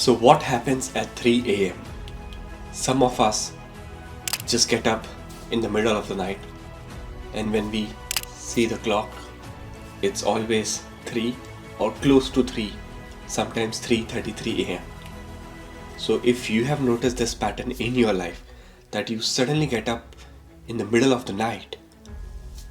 So what happens at 3 a.m.? Some of us just get up in the middle of the night, and when we see the clock, it's always 3 or close to 3, sometimes 3:33 a.m. So if you have noticed this pattern in your life, that you suddenly get up in the middle of the night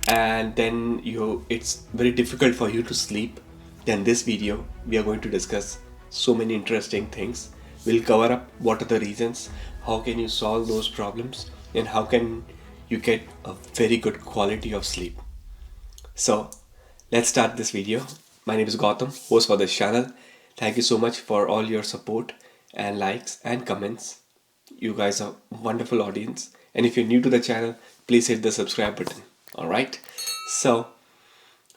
and then it's very difficult for you to sleep, then this video we are going to discuss so many interesting things. We'll cover up what are the reasons, how can you solve those problems, and how can you get a very good quality of sleep. So let's start this video. My name is Gautam, host for this channel. Thank you so much for all your support and likes and comments. You guys are a wonderful audience, and if you're new to the channel, please hit the subscribe button. Alright, so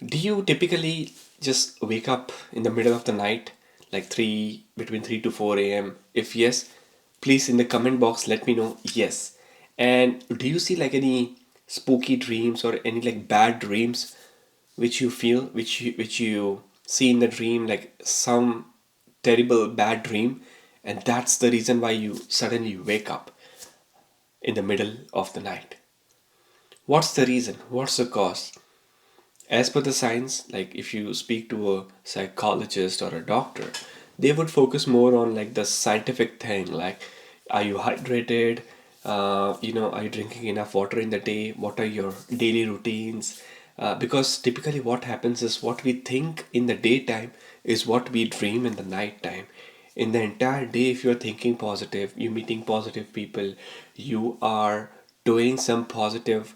do you typically just wake up in the middle of the night, like between 3 to 4 a.m.? If yes, please in the comment box let me know yes. And do you see like any spooky dreams or any like bad dreams which you feel, which you see in the dream, like some terrible bad dream, and that's the reason why you suddenly wake up in the middle of the night? What's the reason? What's the cause? As per the science, like if you speak to a psychologist or a doctor, they would focus more on like the scientific thing, like are you hydrated? Are you drinking enough water in the day? What are your daily routines? Because typically what happens is what we think in the daytime is what we dream in the night time. In the entire day, if you're thinking positive, you're meeting positive people, you are doing some positive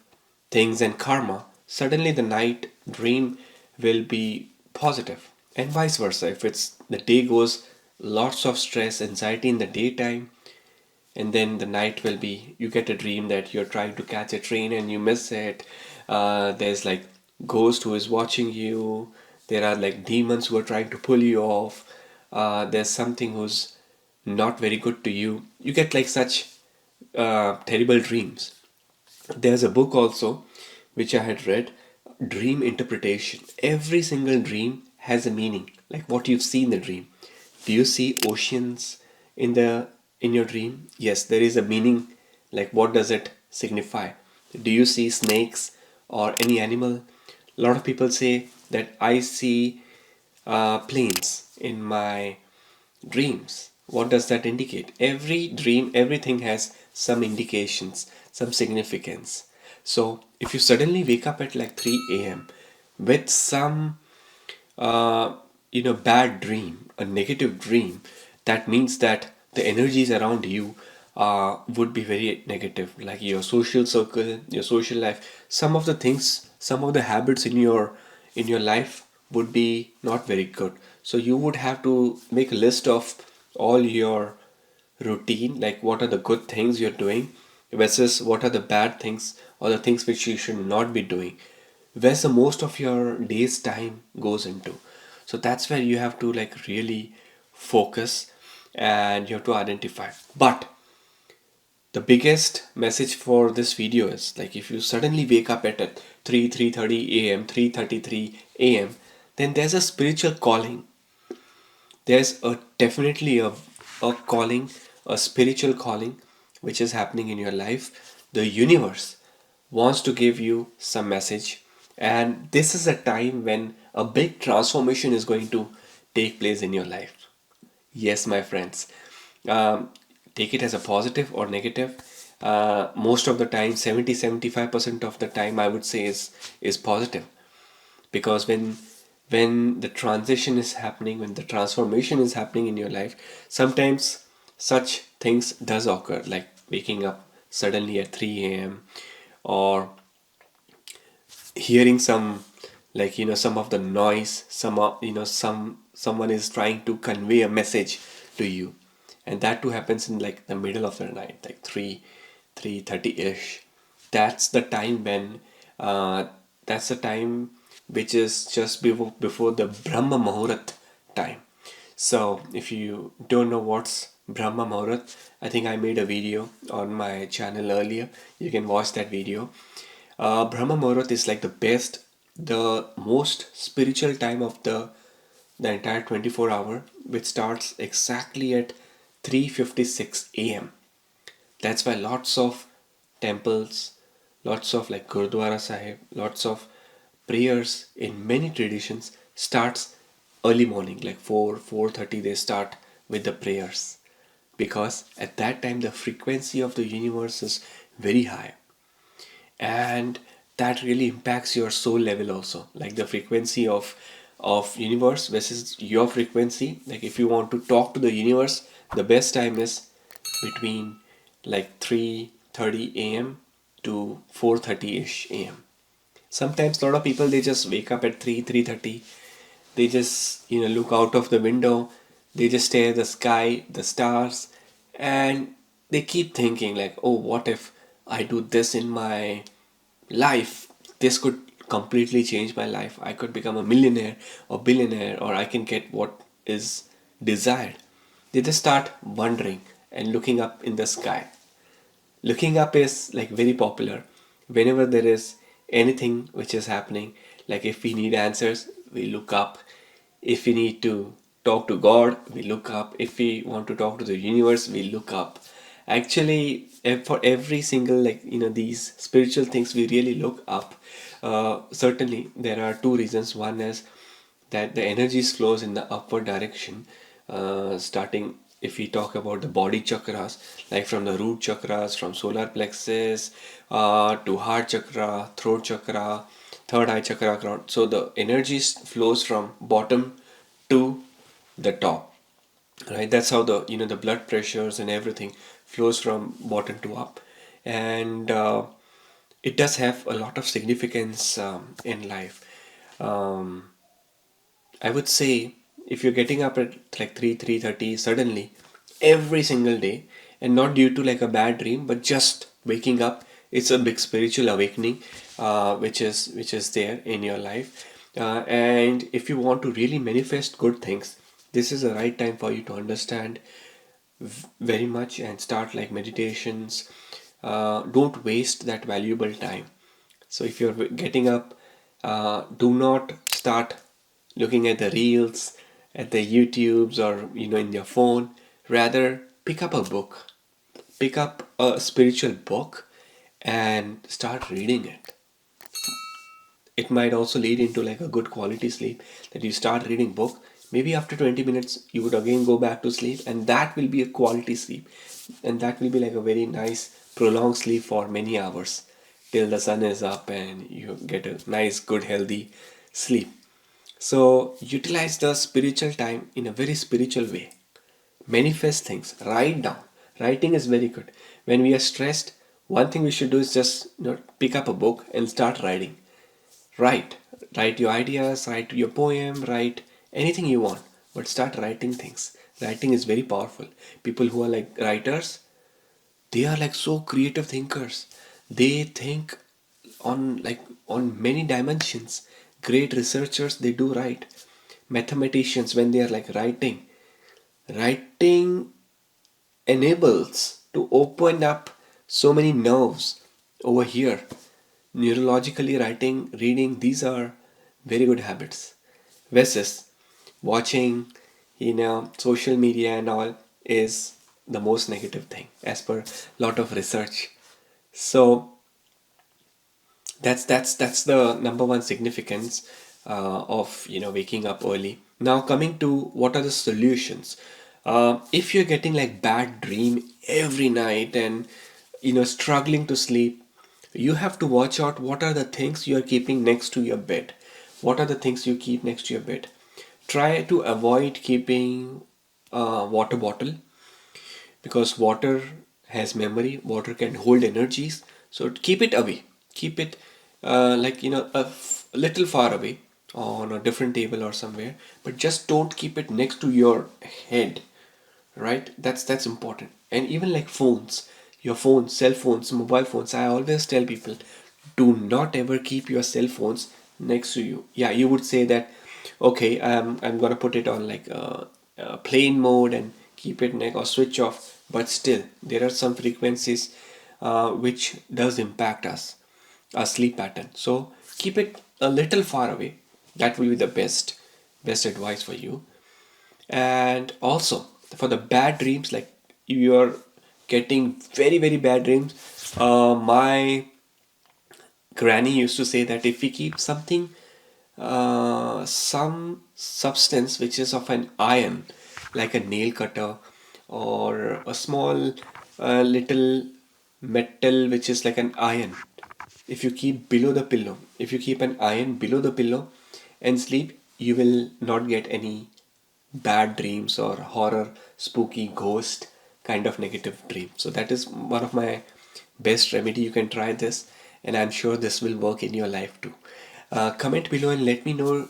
things and karma, suddenly the night dream will be positive. And vice versa. If it's the day goes lots of stress, anxiety in the daytime, and then the night will be you get a dream that you're trying to catch a train and you miss it. There's like ghost who is watching you. There are like demons who are trying to pull you off. There's something who's not very good to you. You get like such terrible dreams. There's a book also which I had read, Dream Interpretation. Every single dream has a meaning, like what you see in the dream. Do you see oceans in the in your dream? Yes, there is a meaning, like what does it signify? Do you see snakes or any animal? A lot of people say that I see planes in my dreams. What does that indicate? Every dream, everything has some indications, some significance. So if you suddenly wake up at like 3 a.m. with some bad dream, a negative dream, that means that the energies around you would be very negative, like your social circle, your social life. Some of the things, some of the habits in your life would be not very good. So you would have to make a list of all your routine, like what are the good things you're doing versus what are the bad things or the things which you should not be doing, where's the most of your day's time goes into. So that's where you have to like really focus and you have to identify. But the biggest message for this video is like if you suddenly wake up at 3:30 a.m., 3:33 a.m., then there's a spiritual calling. There's a definitely a calling, a spiritual calling which is happening in your life. The universe wants to give you some message, and this is a time when a big transformation is going to take place in your life. Yes, my friends. Um, Take it as a positive or negative. Most of the time, 70-75% of the time, I would say is positive, because when the transition is happening, when the transformation is happening in your life, sometimes such things does occur, like waking up suddenly at 3 a.m. or hearing some, like some of the noise, someone is trying to convey a message to you, and that too happens in like the middle of the night, like 3:30 ish. That's the time when that's the time which is just before the Brahma Muhurta time. So if you don't know what's Brahma Muhurta, I think I made a video on my channel earlier. You can watch that video. Brahma Muhurta is like the best, the most spiritual time of the entire 24 hour, which starts exactly at 3:56 a.m. That's why lots of temples, lots of like Gurdwara Sahib, lots of prayers in many traditions starts early morning, like 4:30 they start with the prayers, because at that time the frequency of the universe is very high, and that really impacts your soul level also, like the frequency of universe versus your frequency. Like if you want to talk to the universe, the best time is between like 3:30 a.m. to 4:30ish a.m. Sometimes a lot of people, they just wake up at 3:30. They just look out of the window, they just stare at the sky, the stars, and they keep thinking like, oh, what if I do this in my life? This could completely change my life. I could become a millionaire or billionaire, or I can get what is desired. They just start wondering and looking up in the sky. Looking up is like very popular whenever there is anything which is happening. Like if we need answers, we look up. If we need to talk to God, we look up. If we want to talk to the universe, we look up. Actually, for every single these spiritual things, we really look up. Certainly there are two reasons. One is that the energy flows in the upward direction, starting if we talk about the body chakras, like from the root chakras, from solar plexus to heart chakra, throat chakra, third eye chakra, crown. So the energy flows from bottom to the top, right? That's how the blood pressures and everything flows from bottom to up. And it does have a lot of significance in life. um, I would say if you're getting up at like 3:30 suddenly every single day, and not due to like a bad dream, but just waking up, it's a big spiritual awakening, which is there in your life. And if you want to really manifest good things, this is the right time for you to understand very much and start like meditations. Don't waste that valuable time. So if you're getting up, do not start looking at the reels, at the YouTubes, or in your phone. Rather, pick up a book, pick up a spiritual book, and start reading it. It might also lead into like a good quality sleep, that you start reading book, maybe after 20 minutes you would again go back to sleep, and that will be a quality sleep, and that will be like a very nice prolonged sleep for many hours till the sun is up and you get a nice good healthy sleep. So utilize the spiritual time in a very spiritual way. Manifest things, write down. Writing is very good. When we are stressed, one thing we should do is just pick up a book and start writing. Write. Write your ideas, write your poem, write anything you want, but start writing things. Writing is very powerful. People who are like writers, they are like so creative thinkers. They think on many dimensions. Great researchers, they do write. Mathematicians, when they are like writing enables to open up so many nerves over here. Neurologically, writing, reading, these are very good habits. Versus watching, social media and all is the most negative thing as per lot of research. So that's the number one significance of waking up early. Now coming to what are the solutions. If you're getting like bad dream every night and struggling to sleep, you have to watch out what are the things you are keeping next to your bed. What are the things you keep next to your bed? Try to avoid keeping a water bottle, because water has memory, water can hold energies. So keep it away, keep it little far away on a different table or somewhere, but just don't keep it next to your head, right? That's important. And even like phones, your phones, cell phones, mobile phones, I always tell people, do not ever keep your cell phones next to you. Yeah, you would say that, okay, I'm gonna put it on like a plane mode and keep it neck or switch off, but still there are some frequencies which does impact us, our sleep pattern. So keep it a little far away. That will be the best advice for you. And also, for the bad dreams, like if you are getting very very bad dreams, my granny used to say that if we keep something, some substance which is of an iron, like a nail cutter or a small little metal which is like an iron, if you keep below the pillow, if you keep an iron below the pillow and sleep, you will not get any bad dreams or horror, spooky, ghost kind of negative dream. So that is one of my best remedy. You can try this, and I'm sure this will work in your life too. Comment below and let me know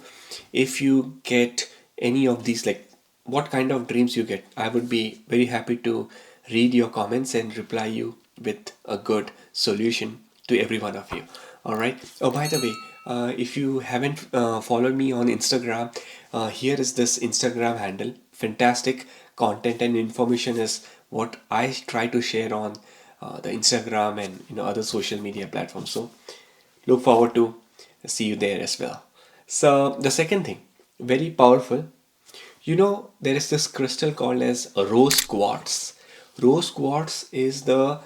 if you get any of these, like what kind of dreams you get. I would be very happy to read your comments and reply you with a good solution to every one of you. All right. Oh, by the way, if you haven't followed me on Instagram, here is this Instagram handle. Fantastic content and information is what I try to share on the Instagram and other social media platforms. So look forward to see you there as well. So the second thing, very powerful. There is this crystal called as rose quartz. Rose quartz is the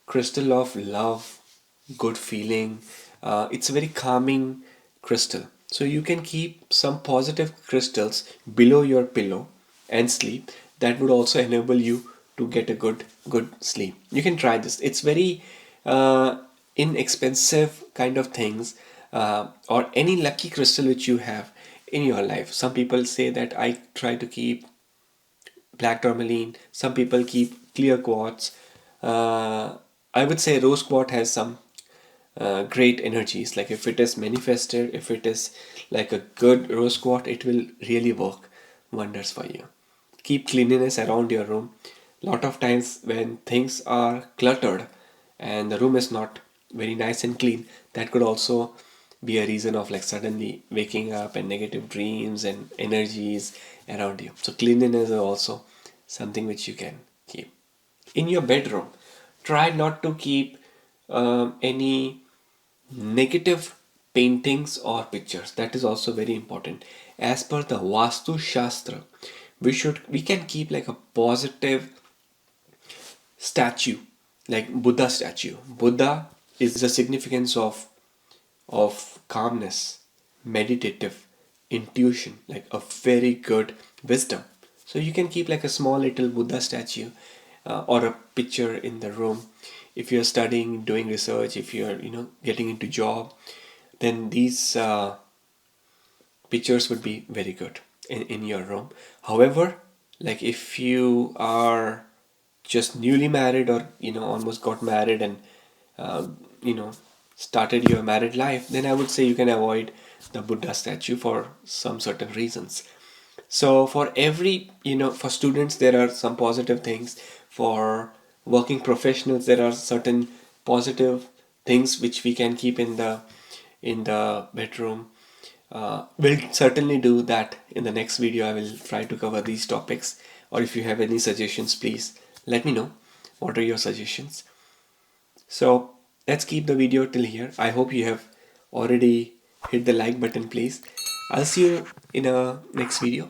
crystal of love, good feeling. It's a very calming crystal. So you can keep some positive crystals below your pillow and sleep. That would also enable you to get a good sleep. You can try this. It's very inexpensive kind of things, or any lucky crystal which you have in your life. Some people say that I try to keep black tourmaline. Some people keep clear quartz. I would say rose quartz has some great energies. Like if it is manifested, if it is like a good rose quartz, it will really work wonders for you. Keep cleanliness around your room. Lot of times when things are cluttered and the room is not very nice and clean, that could also be a reason of like suddenly waking up and negative dreams and energies around you. So cleanliness is also something which you can keep. In your bedroom, try not to keep any negative paintings or pictures. That is also very important. As per the Vastu Shastra, we can keep like a positive statue, like Buddha statue. Buddha is the significance of calmness, meditative, intuition, like a very good wisdom. So you can keep like a small little Buddha statue, or a picture in the room. If you're studying, doing research, if you're getting into job, then these pictures would be very good in your room. However, like if you are just newly married, or almost got married and uh, you know started your married life, then I would say you can avoid the Buddha statue for some certain reasons. So for every, for students there are some positive things. For working professionals there are certain positive things which we can keep in the bedroom. We'll certainly do that in the next video. I will try to cover these topics, or if you have any suggestions, please let me know. What are your suggestions? So let's keep the video till here. I hope you have already hit the like button, please. I'll see you in a next video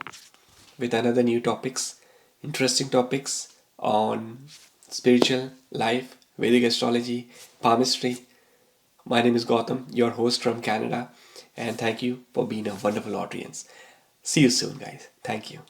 with another new topics, interesting topics on spiritual life, Vedic astrology, palmistry. My name is Gautam, your host from Canada, and thank you for being a wonderful audience. See you soon, guys. Thank you.